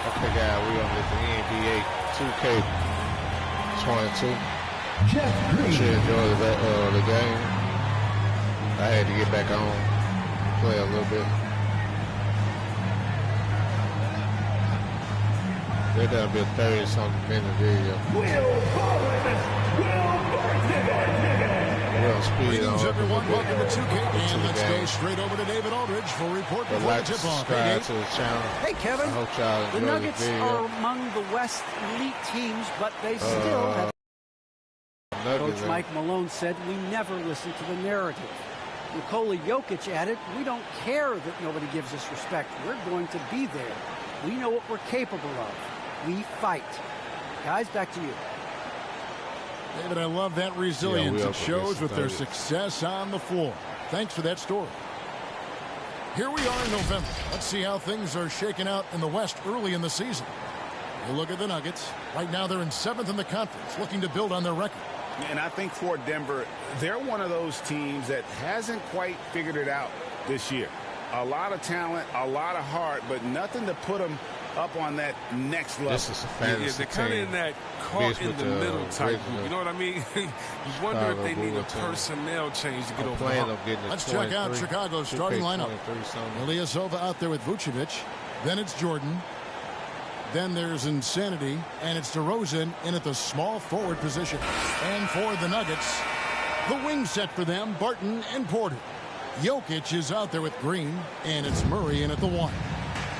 Okay, guys, we on the NBA 2K22. Should enjoy the game. I had to get back on, play a little bit. That'll be a 30-something minute video. Greetings, everyone. Welcome to 2K. And let's go straight over to David Aldridge for a report before the tip-off. To the channel. Hey, Kevin. I hope y'all the Nuggets are among the West elite teams, but they still have... Coach Mike Malone said, we never listen to the narrative. Nikola Jokic added, we don't care that nobody gives us respect. We're going to be there. We know what we're capable of. We fight. Guys, back to you. David, I love that resilience. It shows with their success on the floor. Thanks for that story. Here we are in November. Let's see how things are shaking out in the West early in the season. You look at the Nuggets. Right now they're in 7th in the conference, looking to build on their record. And I think for Denver, they're one of those teams that hasn't quite figured it out this year. A lot of talent, a lot of heart, but nothing to put them up on that next level. This is a fantasy they're kind of in that caught in the middle type group. You know what I mean? You wonder if they need a personnel change to get over the hump. Let's check out Chicago's starting lineup. Ilyasova out there with Vucevic. Then it's Jordan. Then there's Insanity, and it's DeRozan in at the small forward position. And for the Nuggets, the wing set for them, Barton and Porter. Jokic is out there with Green, and it's Murray in at the 1.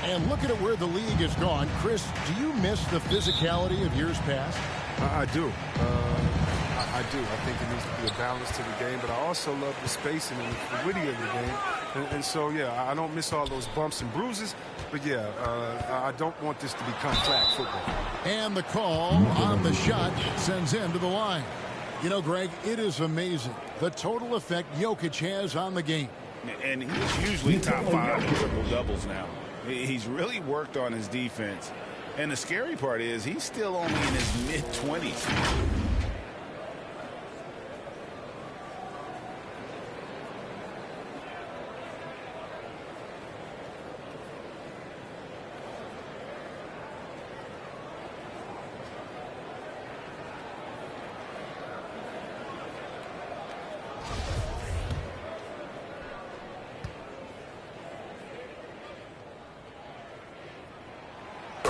And looking at where the league has gone, Chris, do you miss the physicality of years past? I do. I do. I think it needs to be a balance to the game, but I also love the spacing and the fluidity of the game. And so, yeah, I don't miss all those bumps and bruises, but, yeah, I don't want this to become flag football. And the call on the shot sends him to the line. You know, Greg, it is amazing the total effect Jokic has on the game. And he's usually top 5 in triple-doubles now. He's really worked on his defense. And the scary part is he's still only in his mid-20s.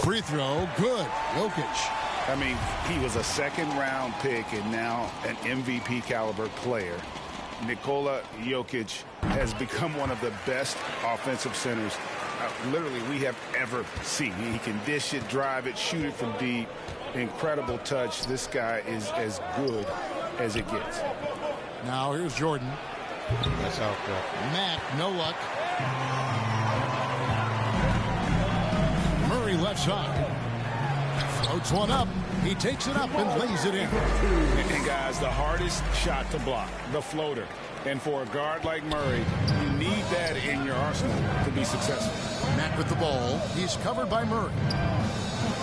Free throw, good. Jokic. I mean, he was a 2nd-round pick and now an MVP caliber player. Nikola Jokic has become one of the best offensive centers literally we have ever seen. He can dish it, drive it, shoot it from deep. Incredible touch. This guy is as good as it gets. Now here's Jordan. That's out there. Matt, no luck. Murray left side. Floats one up. He takes it up and lays it in. And guys, the hardest shot to block, the floater. And for a guard like Murray, you need that in your arsenal to be successful. Matt with the ball. He's covered by Murray.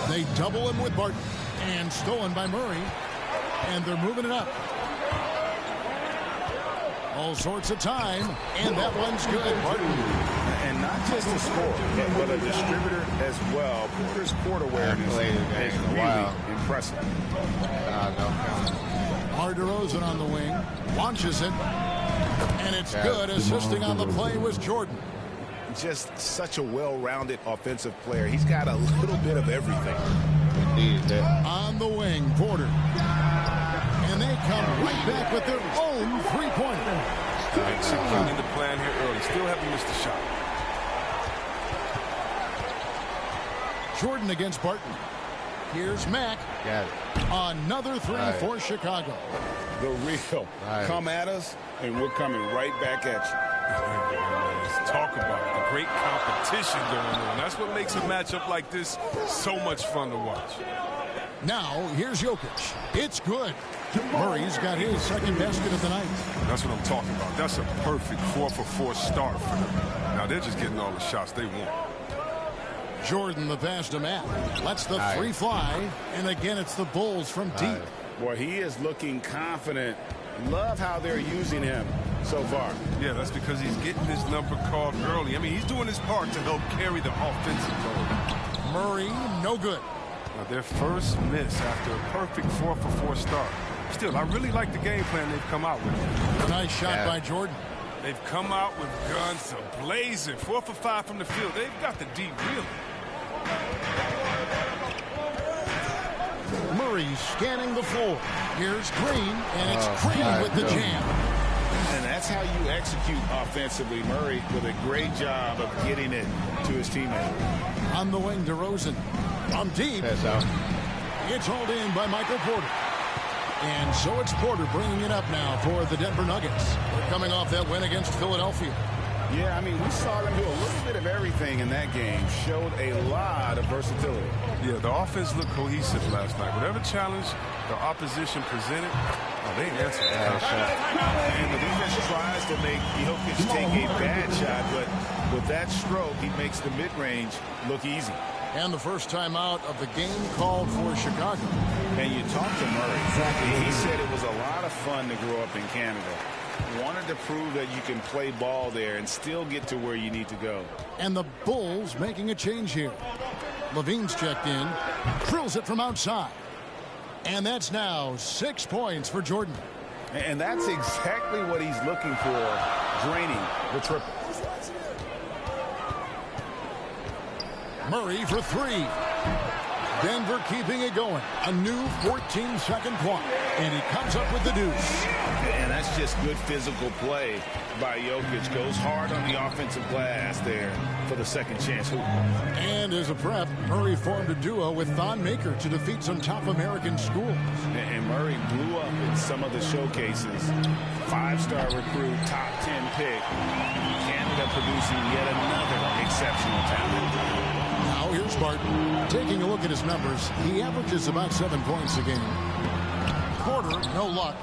They double him with Barton. And stolen by Murray. And they're moving it up. All sorts of time. And that one's good. Barton. And not just a scorer, but a distributor as well. Porter's court awareness is really impressive. Mar DeRozan on the wing. Launches it. And it's good. Assisting on the play was Jordan. Just such a well-rounded offensive player. He's got a little bit of everything. On the wing, Porter. And they come right back with their own three-pointer. Executing the plan here early. Still haven't missed a shot. Jordan against Barton. Here's Mack. Got it. Another three for Chicago. The real. Come at us, and we're coming right back at you. Let's talk about it. The great competition going on. That's what makes a matchup like this so much fun to watch. Now, here's Jokic. It's good. Murray's got his second basket of the night. That's what I'm talking about. That's a perfect 4-for-4 start for them. Now they're just getting all the shots they want. Jordan the pass to Matt. Lets the three fly. And again, it's the Bulls from deep. Boy, he is looking confident. Love how they're using him so far. Yeah, that's because he's getting his number called early. I mean, he's doing his part to help carry the offensive load. Murray, no good. Now, their first miss after a perfect 4-for-4 start. Still, I really like the game plan they've come out with. A nice shot by Jordan. They've come out with guns blazing. 4 for 5 from the field. They've got the D really. Murray scanning the floor. Here's Green, and it's Green with the jam. And that's how you execute offensively. Murray with a great job of getting it to his teammate. On the wing, DeRozan. From deep. That's out. It's hauled in by Michael Porter. And so it's Porter bringing it up now for the Denver Nuggets. They're coming off that win against Philadelphia. Yeah, I mean, we saw them do a little bit of everything in that game. Showed a lot of versatility. Yeah, the offense looked cohesive last night. Whatever challenge the opposition presented, they answered that shot. And the defense tries to make Jokic take a bad shot, but with that stroke, he makes the mid-range look easy. And the first time out of the game called for Chicago. And you talk to Murray. He said it was a lot of fun to grow up in Canada. Wanted to prove that you can play ball there and still get to where you need to go. And the Bulls making a change here. Levine's checked in. Drills it from outside. And that's now 6 points for Jordan. And that's exactly what he's looking for, draining the triple. Murray for three. Denver keeping it going. A new 14-second clock. And he comes up with the deuce. And that's just good physical play by Jokic. Goes hard on the offensive glass there for the second chance hoop. And as a prep, Murray formed a duo with Thon Maker to defeat some top American schools. And Murray blew up in some of the showcases. 5-star recruit, top 10 pick. Canada producing yet another exceptional talent. Now here's Barton. Taking a look at his numbers, he averages about 7 points a game. Porter, no luck.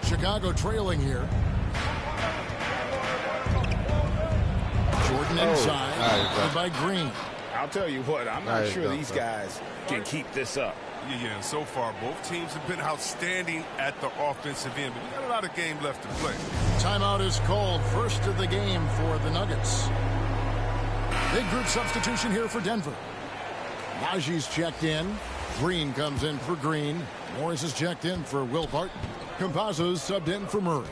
Chicago trailing here. Jordan inside, by Green. I'll tell you what, I'm not sure these guys can keep this up. Yeah, so far both teams have been outstanding at the offensive end, but we got a lot of game left to play. Timeout is called, first of the game for the Nuggets. Big group substitution here for Denver. Najee's checked in. Green comes in for Green. Morris is checked in for Will Barton. Campazzo's subbed in for Murray.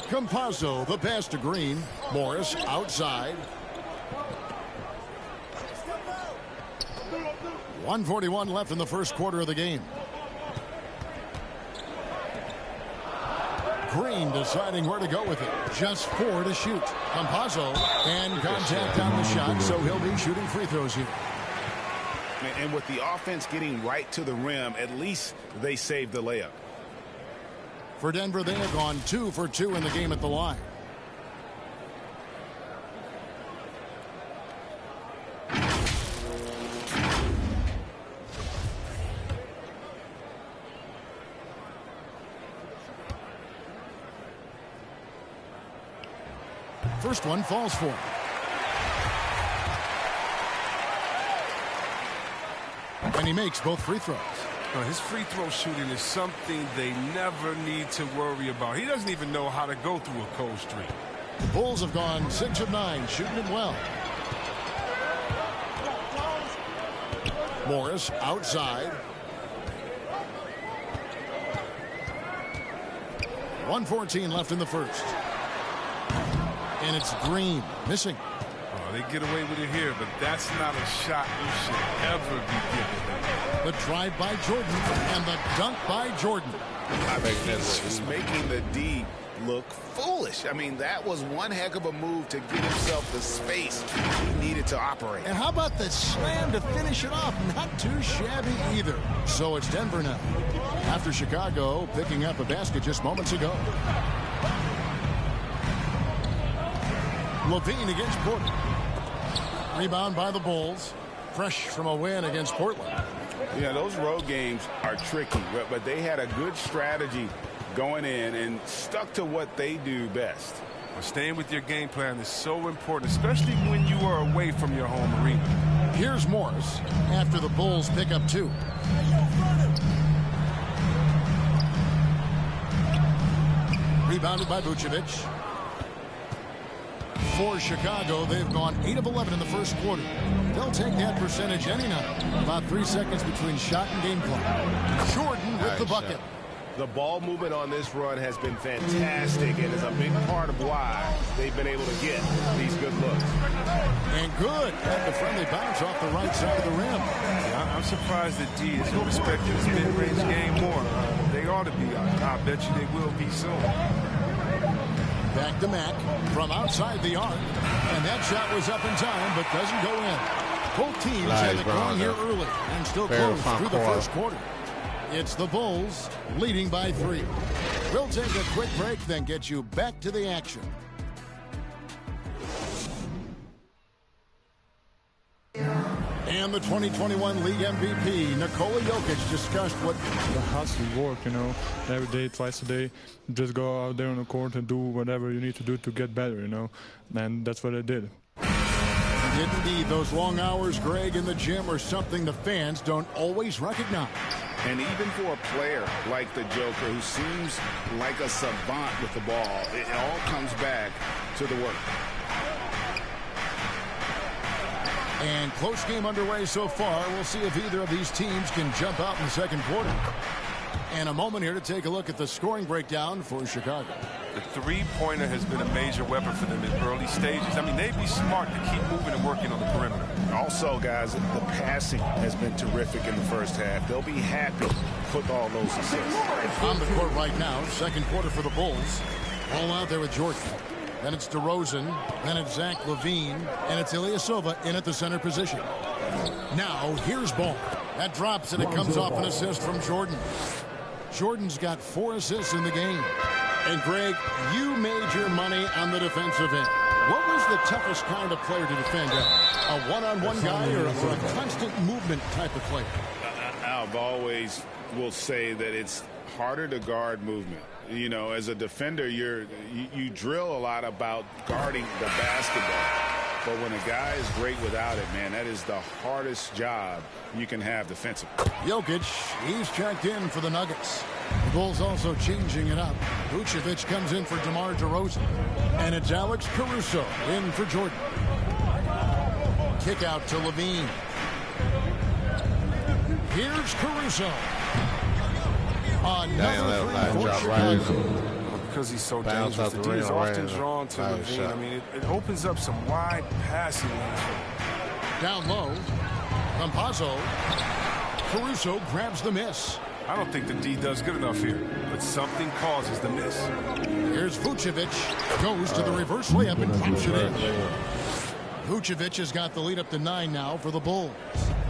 Campazzo, the pass to Green. Morris outside. 1:41 left in the first quarter of the game. Green deciding where to go with it. Just 4 to shoot. Campazzo and contact on the shot, so he'll be shooting free throws here. And with the offense getting right to the rim, at least they saved the layup. For Denver, they have gone 2 for 2 in the game at the line. First one falls for him. And he makes both free throws. His free throw shooting is something they never need to worry about. He doesn't even know how to go through a cold streak. The Bulls have gone 6 of 9, shooting it well. Morris outside. 1:14 left in the first. And it's Green missing. They get away with it here, but that's not a shot you should ever be giving them. The drive by Jordan and the dunk by Jordan. He's making the D look foolish. I mean, that was one heck of a move to get himself the space he needed to operate. And how about the slam to finish it off? Not too shabby either. So it's Denver now, after Chicago picking up a basket just moments ago. Levine against Portland. Rebound by the Bulls. Fresh from a win against Portland. Yeah, those road games are tricky, but they had a good strategy going in and stuck to what they do best. Well, staying with your game plan is so important, especially when you are away from your home arena. Here's Morris after the Bulls pick up 2. Rebounded by Vucevic. For Chicago, they've gone 8 of 11 in the first quarter. They'll take that percentage any night. About 3 seconds between shot and game clock. Jordan with the bucket. The ball movement on this run has been fantastic and is a big part of why they've been able to get these good looks. And good at the friendly bounce off the right side of the rim. Yeah, I'm surprised that D isn't respecting this mid-range game more. They ought to be. I bet you they will be soon. Back to Mack from outside the arc. And that shot was up in time, but doesn't go in. Both teams have it going here early and still close through the first quarter. It's the Bulls leading by 3. We'll take a quick break, then get you back to the action. And the 2021 League MVP, Nikola Jokic, discussed what the hustle work, you know, every day, twice a day. Just go out there on the court and do whatever you need to do to get better, you know, and that's what I did. Indeed, those long hours, Greg, in the gym are something the fans don't always recognize. And even for a player like the Joker, who seems like a savant with the ball, it all comes back to the work. And close game underway so far. We'll see if either of these teams can jump out in the second quarter. And a moment here to take a look at the scoring breakdown for Chicago. The three-pointer has been a major weapon for them in early stages. I mean, they'd be smart to keep moving and working on the perimeter. Also, guys, the passing has been terrific in the first half. They'll be happy with all those assists. On the court right now, second quarter for the Bulls. All out there with Jordan. Then it's DeRozan. Then it's Zach LaVine. And it's Ilyasova in at the center position. Now, here's Ball. That drops and it comes off an assist from Jordan. Jordan's got 4 assists in the game. And, Greg, you made your money on the defensive end. What was the toughest kind of player to defend? A one-on-one guy or a constant movement type of player? I've always will say that it's harder to guard movement. You know, as a defender, you drill a lot about guarding the basketball. But when a guy is great without it, man, that is the hardest job you can have defensively. Jokic, he's checked in for the Nuggets. The Bulls also changing it up. Vucevic comes in for DeMar DeRozan. And it's Alex Caruso in for Jordan. Kick out to LaVine. Here's Caruso. Another three for Chicago. Because he's so dangerous, the D is often drawn to LaVine. I mean, it opens up some wide passing lanes. Down low, Campazzo. Caruso grabs the miss. I don't think the D does good enough here, but something causes the miss. Here's Vucevic. Goes to the reverse layup and drops it in. Vucevic has got the lead up to 9 now for the Bulls.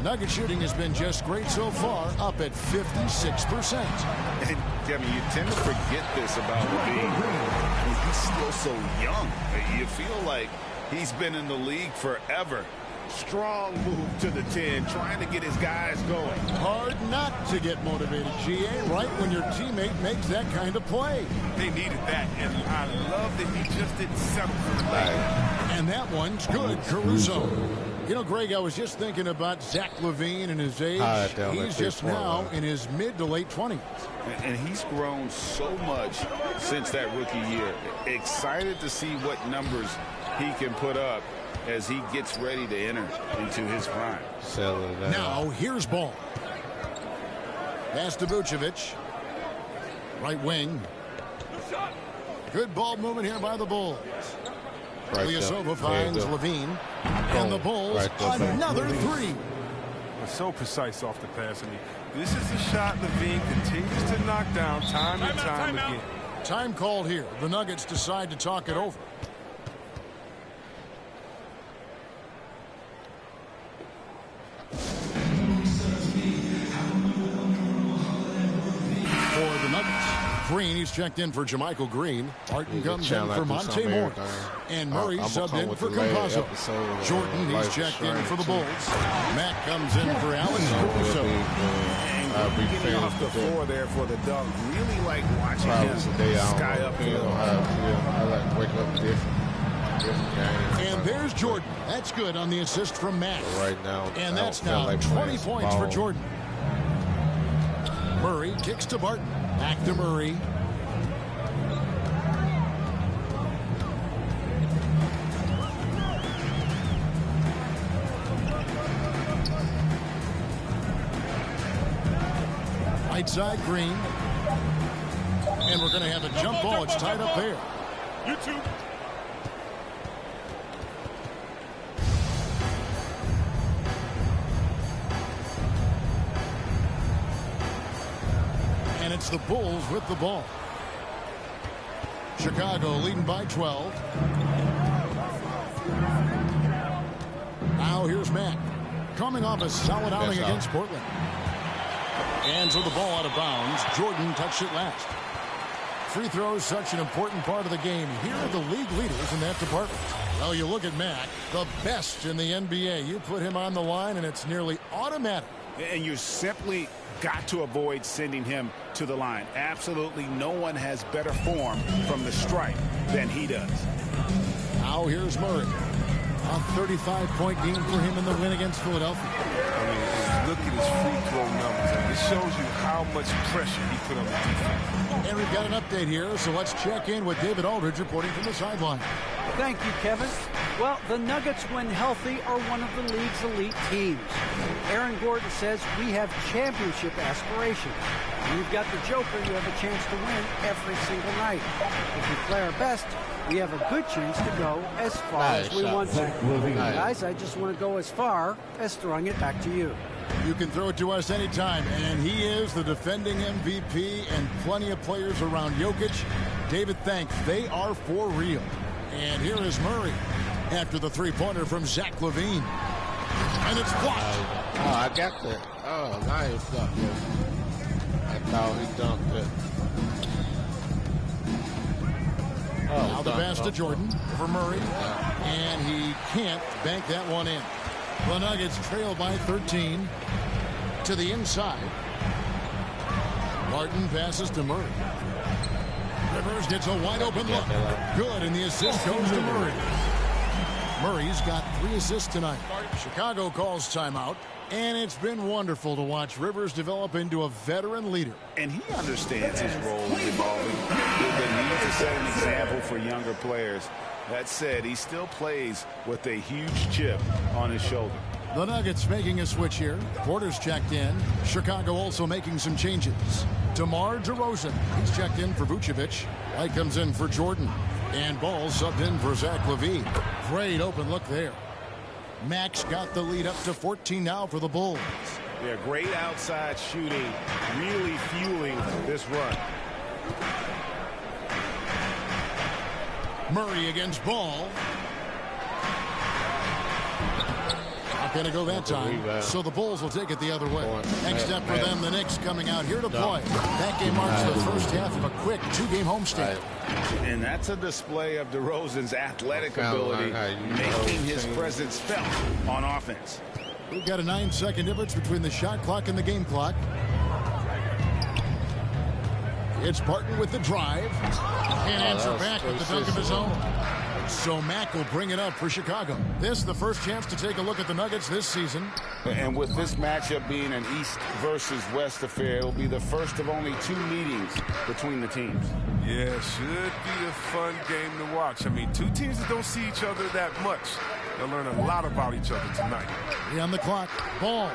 Nugget shooting has been just great so far, up at 56%. And, Kevin, you tend to forget this about LaVine. He's still so young. You feel like he's been in the league forever. Strong move to the 10, trying to get his guys going. Hard not to get motivated, GA, right when your teammate makes that kind of play. They needed that, and I love that he just didn't settle for the play. And that one's good, Caruso. You know, Greg, I was just thinking about Zach LaVine and his age. He's just now in his mid to late 20s. And he's grown so much since that rookie year. Excited to see what numbers he can put up as he gets ready to enter into his prime. Now, here's Ball. Pass to Vucevic. Right wing. Good ball movement here by the Bulls. Ilyasova finds LaVine. And the Bulls, another three. So precise off the pass. I mean, this is a shot LaVine continues to knock down time and time again. Time called here. The Nuggets decide to talk it over. For the Nuggets, Green, he's checked in for JaMychal Green. Barton comes in for Monte Morris. And Murray subbed in for Campazzo. Jordan, he's checked in for the Bulls. Mack comes in for Alex Caruso. Getting off the floor there for the dunk. Really like watching him sky up here. I like to wake up different. And there's Jordan. That's good on the assist from Mack. Right now, and that's now 20 points for Jordan. Murray kicks to Barton. Back to Murray. Right side, Green. And we're going to have a jump ball. It's tied up there. YouTube. And it's the Bulls with the ball. Chicago leading by 12. Now here's Mack. Coming off a solid outing against Portland. And so the ball out of bounds. Jordan touched it last. Free throws, such an important part of the game. Here are the league leaders in that department. Well, you look at Mack, the best in the NBA. You put him on the line, and it's nearly automatic. And you simply got to avoid sending him to the line. Absolutely no one has better form from the stripe than he does. Now here's Murray. A 35-point game for him in the win against Philadelphia. I mean, look at his free throw numbers. I mean, it shows you how much pressure he put on the defense. And we've got an update here, so let's check in with David Aldridge reporting from the sideline. Thank you, Kevin. Well, the Nuggets, when healthy, are one of the league's elite teams. Aaron Gordon says we have championship aspirations. When you've got the Joker, you have a chance to win every single night. If we play our best, we have a good chance to go as far as we want to. Guys, I just want to go as far as throwing it back to you. You can throw it to us anytime, and he is the defending MVP and plenty of players around Jokic. David, thanks. They are for real. And here is Murray after the three-pointer from Zach LaVine. And it's blocked. Oh, I got that. Oh, nice stuff. I thought he dunked it. Now the pass to Jordan for Murray. And he can't bank that one in. The Nuggets trail by 13 to the inside. Martin passes to Murray. Rivers gets a wide open look. Good, and the assist goes to Murray. Murray's got 3 assists tonight. Chicago calls timeout, and it's been wonderful to watch Rivers develop into a veteran leader. And he understands his role involving the need to set an example for younger players. That said, he still plays with a huge chip on his shoulder. The Nuggets making a switch here. Porter's checked in. Chicago also making some changes. DeMar DeRozan, he's checked in for Vucevic. White comes in for Jordan. And Ball subbed in for Zach LaVine. Great open look there. Max got the lead up to 14 now for the Bulls. Yeah, great outside shooting, really fueling this run. Murray against Ball. Not going to go that time. So the Bulls will take it the other way. Next step for them, the Knicks coming out here to play. That game marks the first half of a quick 2-game homestand. And that's a display of DeRozan's athletic ability, making his presence felt on offense. We've got a 9-second difference between the shot clock and the game clock. It's Barton with the drive. And answer back with the dunk of his own. So Mack will bring it up for Chicago. This is the first chance to take a look at the Nuggets this season. And with this matchup being an East versus West affair, it will be the first of only 2 meetings between the teams. Yeah, should be a fun game to watch. I mean, 2 teams that don't see each other that much. They'll learn a lot about each other tonight. 3 on the clock. Ball.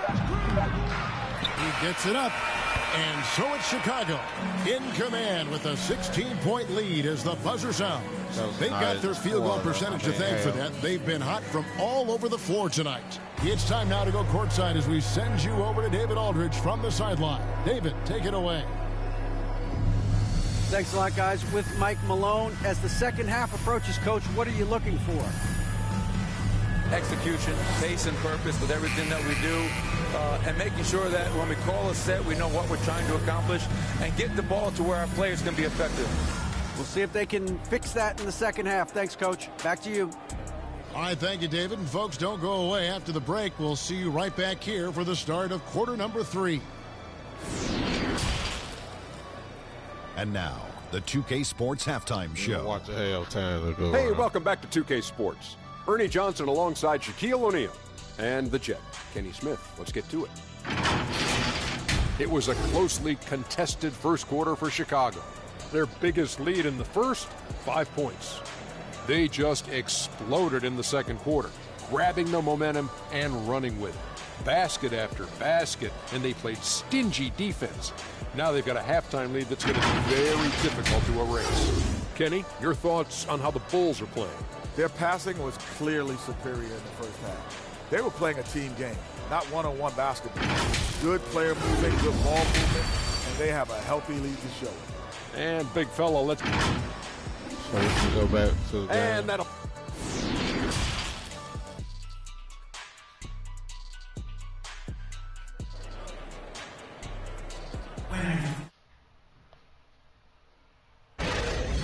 He gets it up. And so it's Chicago in command with a 16-point lead as the buzzer sounds. They've got their field goal percentage to thank for that. They've been hot from all over the floor tonight. It's time now to go courtside as we send you over to David Aldridge from the sideline. David, take it away. Thanks a lot, guys. With Mike Malone, as the second half approaches, Coach, what are you looking for? Execution, pace, and purpose with everything that we do, and making sure that when we call a set, we know what we're trying to accomplish and get the ball to where our players can be effective. We'll see if they can fix that in the second half. Thanks, Coach. Back to you. All right, thank you, David. And folks, don't go away. After the break, we'll see you right back here for the start of quarter number 3. And now, the 2K Sports Halftime Show. What the hell time ago? Hey, welcome back to 2K Sports. Ernie Johnson alongside Shaquille O'Neal and the Jet, Kenny Smith. Let's get to it. It was a closely contested first quarter for Chicago. Their biggest lead in the first, 5 points. They just exploded in the second quarter, grabbing the momentum and running with it. Basket after basket, and they played stingy defense. Now they've got a halftime lead that's going to be very difficult to erase. Kenny, your thoughts on how the Bulls are playing? Their passing was clearly superior in the first half. They were playing a team game, not one-on-one basketball. Good player movement, good ball movement, and they have a healthy lead to show it. And big fella, let's so we can go back to the game. And that'll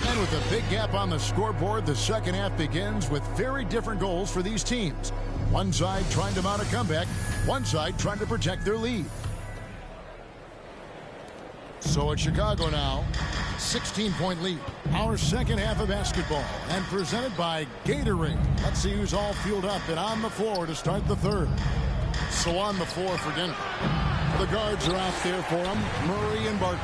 And with a big gap on the scoreboard, the second half begins with very different goals for these teams. One side trying to mount a comeback, one side trying to protect their lead. So it's Chicago now, 16-point lead. Our second half of basketball, and presented by Gatorade. Let's see who's all fueled up and on the floor to start the third. So on the floor for Denver. The guards are out there for him, Murray and Barton.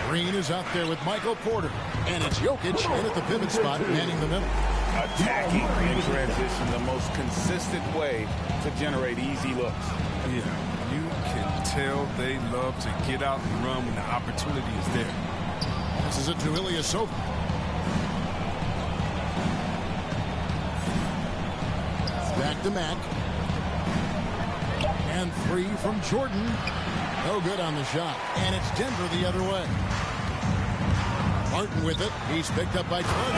Green is out there with Michael Porter. And it's Jokic in at the pivot spot, manning the middle. Attacking in transition, the most consistent way to generate easy looks. Yeah. You can tell they love to get out and run when the opportunity is there. This is it to Ilyasova. Back to Mack. And three from Jordan. No good on the shot. And it's Denver the other way. Martin with it. He's picked up by Jordan.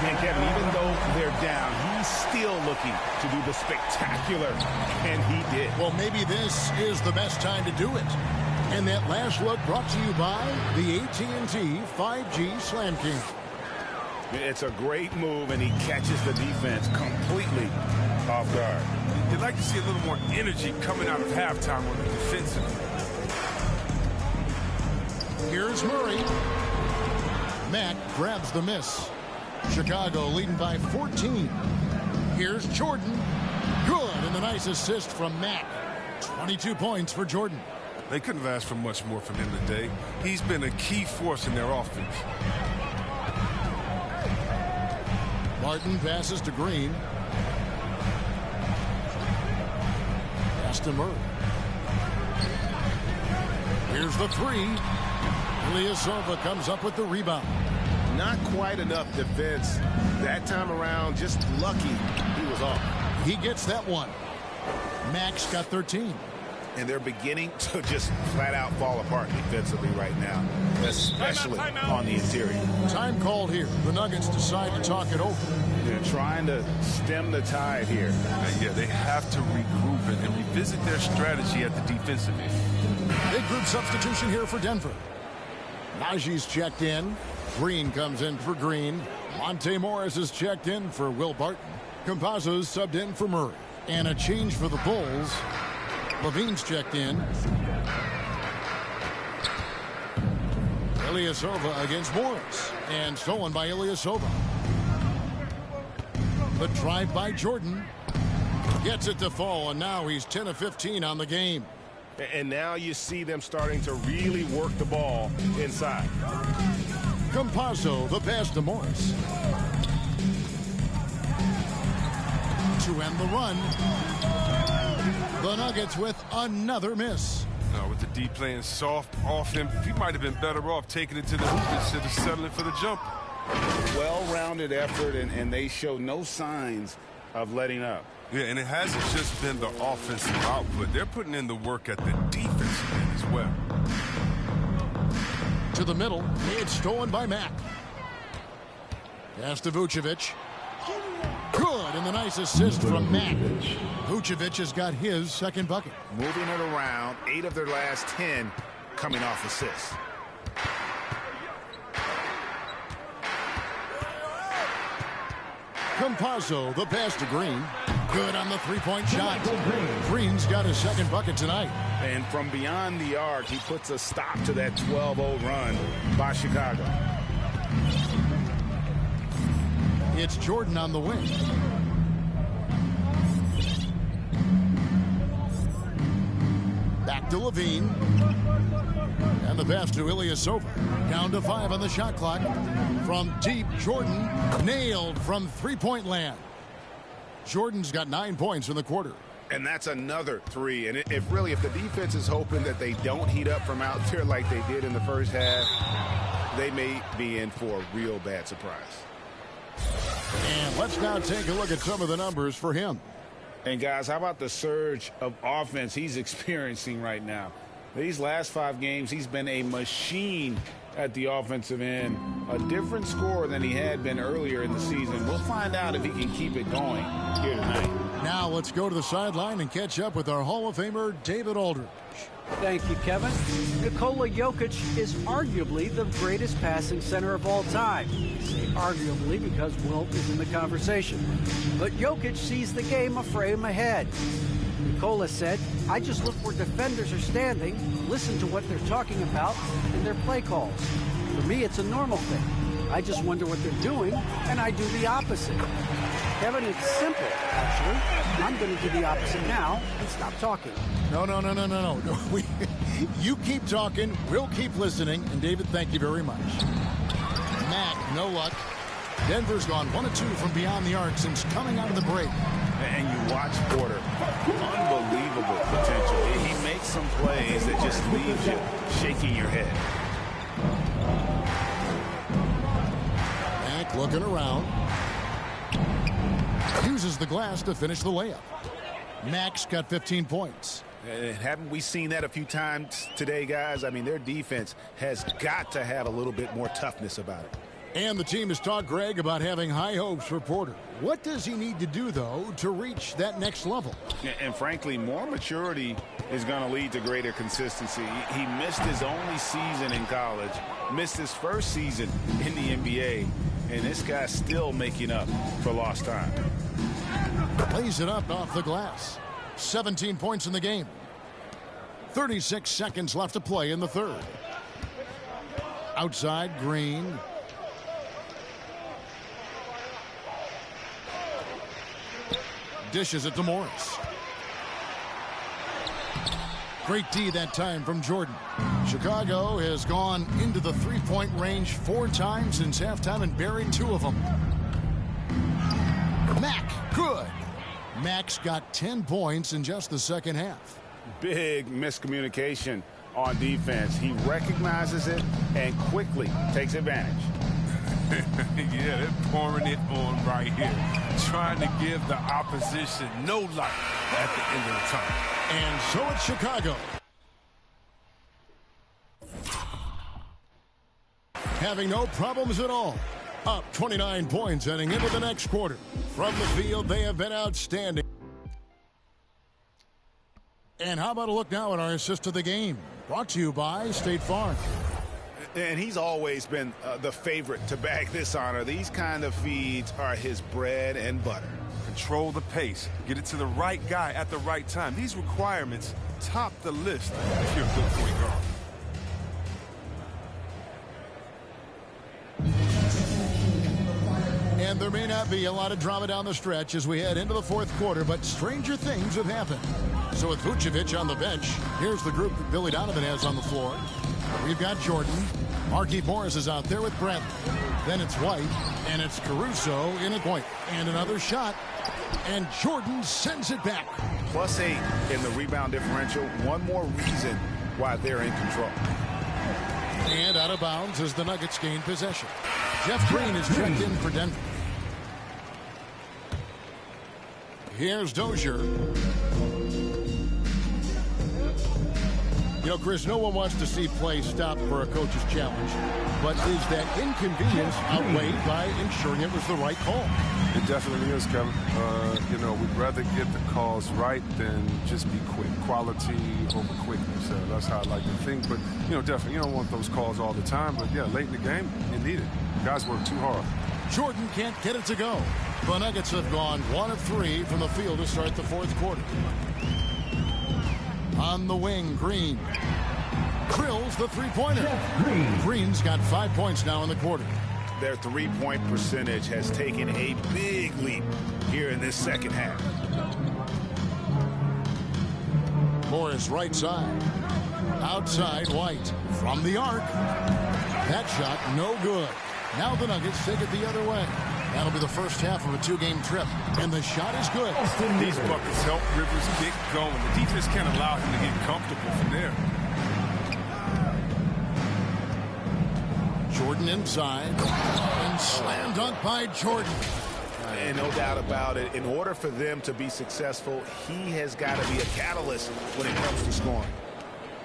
And Kevin, even though they're down, he's still looking to do the spectacular, and he did. Well, maybe this is the best time to do it. And that last look brought to you by the AT&T 5G Slam King. It's a great move, and he catches the defense completely off guard. You'd like to see a little more energy coming out of halftime on the defensive. Here's Murray. Mack grabs the miss. Chicago leading by 14. Here's Jordan. Good, and the nice assist from Mack. 22 points for Jordan. They couldn't have asked for much more from him today. He's been a key force in their offense. Martin passes to Green. Pass to Murray. Here's the three. Ilyasova comes up with the rebound. Not quite enough defense that time around. Just lucky he was off. He gets that one. Max got 13. And they're beginning to just flat out fall apart defensively right now, especially on the interior. Time called here. The Nuggets decide to talk it over. They're trying to stem the tide here. Yeah, they have to regroup and revisit their strategy at the defensive end. Big group substitution here for Denver. Najee's checked in. Green comes in for Green. Monte Morris is checked in for Will Barton. Campazzo's subbed in for Murray. And a change for the Bulls. Levine's checked in. Ilyasova against Morris. And stolen by Ilyasova. The drive by Jordan. Gets it to fall, and now he's 10 of 15 on the game. And now you see them starting to really work the ball inside. Campazzo, the pass to Morris. To end the run. The Nuggets with another miss. With the D playing soft off him, he might have been better off taking it to the hoop instead of settling for the jump. Well-rounded effort, and they show no signs of letting up. Yeah, and it hasn't just been the offensive output. They're putting in the work at the defensive end as well. To the middle. It's stolen by Mack. Pass to Vucevic. Good, and the nice assist from Mack. Vucevic has got his second bucket. Moving it around, 8 of their last 10 coming off assists. Campazzo, the pass to Green. Good on the three-point shot. Green's got his second bucket tonight. And from beyond the arc, he puts a stop to that 12-0 run by Chicago. It's Jordan on the wing. Back to Levine. And the pass to Ilyasova. Down to 5 on the shot clock. From deep, Jordan nailed from three-point land. Jordan's got 9 points in the quarter. And that's another three. And if the defense is hoping that they don't heat up from out there like they did in the first half, they may be in for a real bad surprise. And let's now take a look at some of the numbers for him. And guys, how about the surge of offense he's experiencing right now? These last 5 games, he's been a machine at the offensive end. A different scorer than he had been earlier in the season. We'll find out if he can keep it going here tonight. Now let's go to the sideline and catch up with our Hall of Famer, David Aldridge. Thank you, Kevin. Nikola Jokic is arguably the greatest passing center of all time. I say arguably because Wilt is in the conversation. But Jokic sees the game a frame ahead. Nikola said, I just look where defenders are standing, listen to what they're talking about in their play calls. For me, it's a normal thing. I just wonder what they're doing, and I do the opposite. Kevin, it's simple, actually. I'm going to do the opposite now and stop talking. No. You keep talking, we'll keep listening, and David, thank you very much. Mac, no luck. Denver's gone 1 of 2 from beyond the arc since coming out of the break. And you watch Porter. Unbelievable potential. He makes some plays that just leaves you shaking your head. Mac looking around. Uses the glass to finish the layup. Mac's got 15 points. Haven't we seen that a few times today, guys? I mean, their defense has got to have a little bit more toughness about it. And the team has talked, Greg, about having high hopes for Porter. What does he need to do, though, to reach that next level? And frankly, more maturity is going to lead to greater consistency. He missed his only season in college, missed his first season in the NBA, and this guy's still making up for lost time. Plays it up off the glass. 17 points in the game. 36 seconds left to play in the third. Outside, Green. Dishes it to Morris. Great D that time from Jordan. Chicago has gone into the three-point range 4 times since halftime and buried 2 of them. Mac, good. Mac's got 10 points in just the second half. Big miscommunication on defense. He recognizes it and quickly takes advantage. Yeah, they're pouring it on right here. Trying to give the opposition no life at the end of the time. And so it's Chicago. Having no problems at all. Up 29 points heading into the next quarter. From the field, they have been outstanding. And how about a look now at our assist of the game? Brought to you by State Farm. And he's always been the favorite to bag this honor. These kind of feeds are his bread and butter. Control the pace. Get it to the right guy at the right time. These requirements top the list if you're a good point guard. And there may not be a lot of drama down the stretch as we head into the fourth quarter, but stranger things have happened. So with Vucevic on the bench, here's the group that Billy Donovan has on the floor. We've got Jordan. Markieff Morris is out there with Bradley. Then it's White, and it's Caruso in a point. And another shot, and Jordan sends it back. +8 in the rebound differential. One more reason why they're in control. And out of bounds as the Nuggets gain possession. Jeff Green is checked in for Denver. Here's Dozier. You know, Chris, no one wants to see play stopped for a coach's challenge, but is that inconvenience outweighed by ensuring it was the right call? It definitely is, Kevin. You know, we'd rather get the calls right than just be quick. Quality over quickness. That's how I like to think. But, you know, definitely, you don't want those calls all the time. But, yeah, late in the game, you need it. Guys work too hard. Jordan can't get it to go. The Nuggets have gone 1 of 3 from the field to start the fourth quarter. On the wing, Green. Drills the three-pointer. Green's got 5 points now in the quarter. Their three-point percentage has taken a big leap here in this second half. Morris right side. Outside, White. From the arc. That shot no good. Now the Nuggets take it the other way. That'll be the first half of a two-game trip, and the shot is good. These buckets help Rivers get going. The defense can't allow him to get comfortable from there. Jordan inside, and slam dunk by Jordan. And no doubt about it, in order for them to be successful, he has got to be a catalyst when it comes to scoring.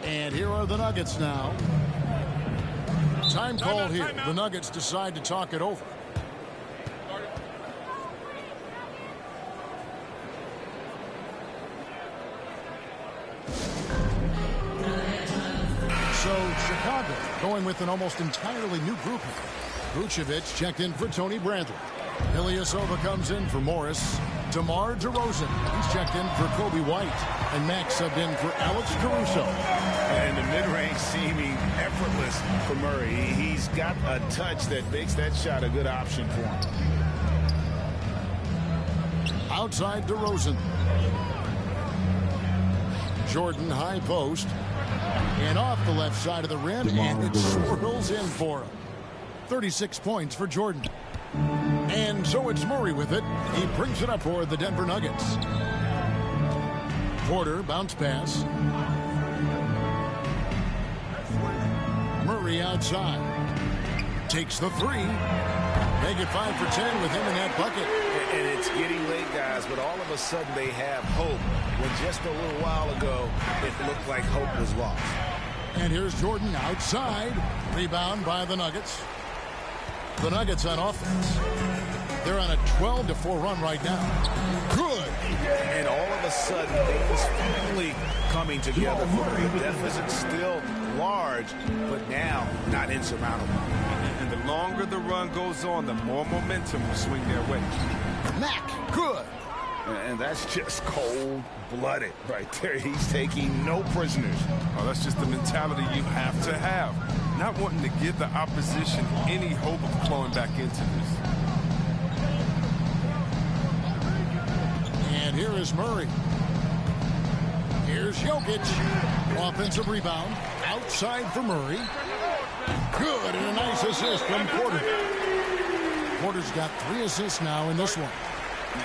And here are the Nuggets now. Time called here. The Nuggets decide to talk it over. So Chicago going with an almost entirely new grouping. Vucevic checked in for Tony Bradley. Ilyasova comes in for Morris. DeMar DeRozan, he's checked in for Kobe White. And Max subbed in for Alex Caruso. And the mid-range seeming effortless for Murray. He's got a touch that makes that shot a good option for him. Outside DeRozan. Jordan high post. And off the left side of the rim, and it swirls in for him. 36 points for Jordan. And so it's Murray with it. He brings it up for the Denver Nuggets. Porter, bounce pass. Murray outside. Takes the three. Make it 5 for 10 with him in that bucket. And it's getting late, guys, but all of a sudden they have hope. When just a little while ago, it looked like hope was lost. And here's Jordan outside. Rebound by the Nuggets. The Nuggets on offense. They're on a 12-4 run right now. Good. And all of a sudden, things finally coming together for them. The deficit still large, but now not insurmountable. And the longer the run goes on, the more momentum will swing their way. Mack, good. And that's just cold-blooded right there. He's taking no prisoners. Oh, that's just the mentality you have to have. Not wanting to give the opposition any hope of clawing back into this. And here is Murray. Here's Jokic. Offensive rebound. Outside for Murray. Good, and a nice assist from Porter. Porter's got 3 assists now in this one.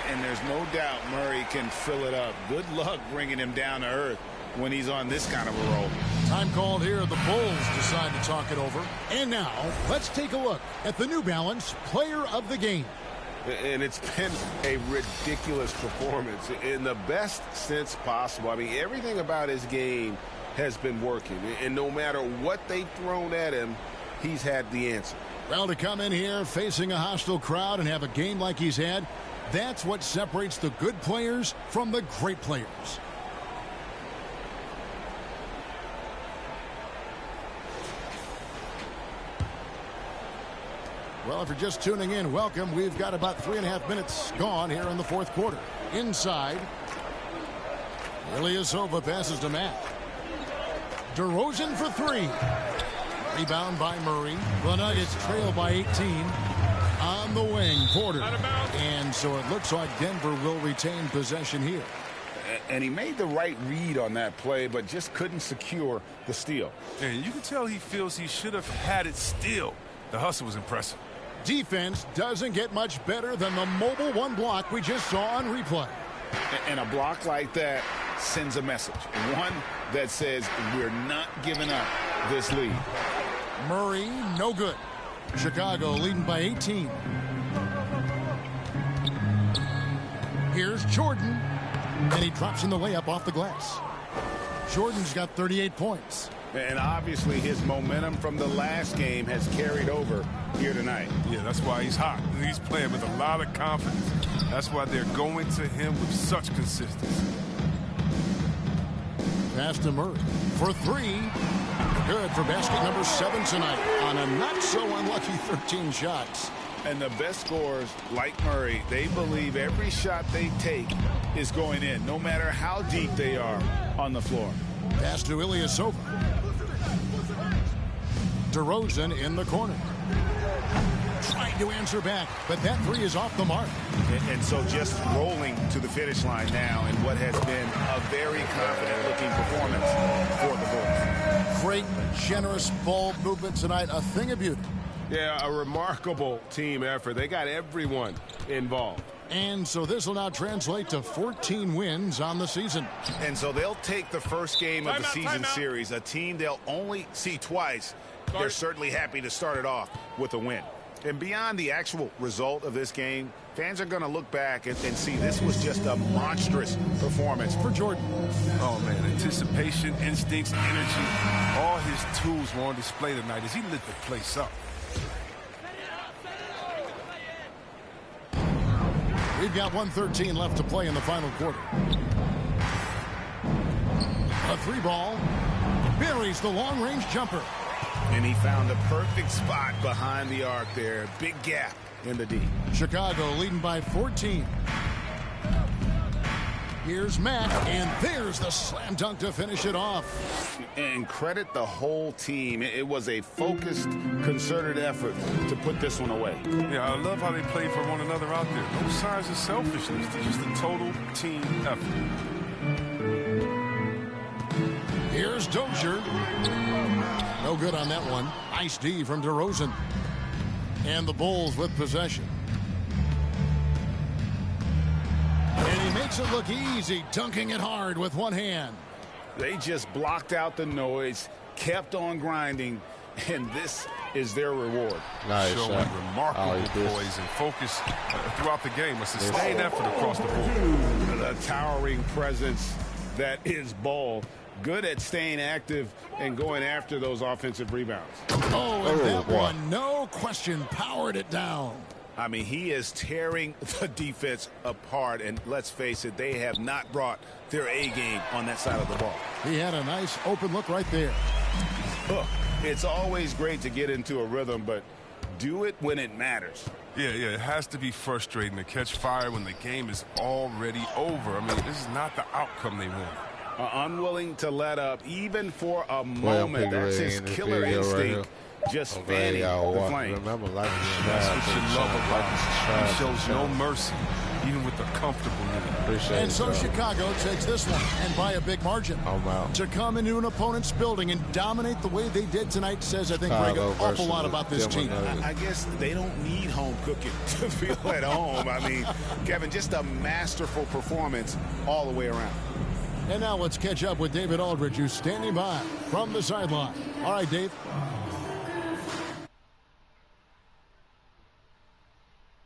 And there's no doubt Murray can fill it up. Good luck bringing him down to earth when he's on this kind of a roll. Time called here. The Bulls decide to talk it over. And now, let's take a look at the New Balance Player of the Game. And it's been a ridiculous performance in the best sense possible. I mean, everything about his game has been working. And no matter what they've thrown at him, he's had the answer. Well, to come in here facing a hostile crowd and have a game like he's had, that's what separates the good players from the great players. Well, if you're just tuning in, welcome. We've got about 3.5 minutes gone here in the fourth quarter. Inside, Ilyasova passes to Matt. DeRozan for 3. Rebound by Murray. The Nuggets trail by 18. On the wing, Porter. And so it looks like Denver will retain possession here. And he made the right read on that play, but just couldn't secure the steal. And you can tell he feels he should have had it still. The hustle was impressive. Defense doesn't get much better than the mobile one block we just saw on replay. And a block like that sends a message. One that says we're not giving up this lead. Murray, no good. Chicago leading by 18. Here's Jordan. And he drops in the layup off the glass. Jordan's got 38 points. And obviously his momentum from the last game has carried over here tonight. Yeah, that's why he's hot. He's playing with a lot of confidence. That's why they're going to him with such consistency. Pass to Murray for 3. Good for basket number 7 tonight on a not-so-unlucky 13 shots. And the best scorers, like Murray, they believe every shot they take is going in, no matter how deep they are on the floor. Pass to Ilyasova. DeRozan in the corner. Trying to answer back, but that 3 is off the mark. And so just rolling to the finish line now in what has been a very confident-looking performance for the Bulls. Great, generous ball movement tonight, a thing of beauty. Yeah, a remarkable team effort. They got everyone involved. And so this will now translate to 14 wins on the season. And so they'll take the first game of the season series, a team they'll only see twice. They're certainly happy to start it off with a win. And beyond the actual result of this game, fans are going to look back and see this was just a monstrous performance for Jordan. Oh, man, anticipation, instincts, energy, all his tools were on display tonight as he lit the place up. We've got 1:13 left to play in the final quarter. A 3-ball. Buries the long-range jumper. And he found the perfect spot behind the arc there. Big gap in the D. Chicago leading by 14. Here's Matt, and there's the slam dunk to finish it off. And credit the whole team. It was a focused, concerted effort to put this one away. Yeah, I love how they play for one another out there. No signs of selfishness. Just a total team effort. Here's Dozier. No good on that one. Nice D from DeRozan. And the Bulls with possession. And he makes it look easy, dunking it hard with one hand. They just blocked out the noise, kept on grinding, and this is their reward. Nice. Showing remarkable poise and focus throughout the game. A sustained effort across the board. The towering presence that is Ball. Good at staying active and going after those offensive rebounds. Oh, and that one, no question, powered it down. I mean, he is tearing the defense apart, and let's face it, they have not brought their A game on that side of the ball. He had a nice open look right there. Look, it's always great to get into a rhythm, but do it when it matters. Yeah, it has to be frustrating to catch fire when the game is already over. I mean, this is not the outcome they want. Unwilling to let up, even for a moment. That's his killer instinct. Just fanning the flame. Remember, that's what you love about him. He shows no mercy, even with the comfortable lead. And so Chicago takes this one, and by a big margin. Oh, wow. To come into an opponent's building and dominate the way they did tonight says, I think, Greg, an awful lot about this team. I guess they don't need home cooking to feel at home. I mean, Kevin, just a masterful performance all the way around. And now let's catch up with David Aldridge, who's standing by from the sideline. All right, Dave.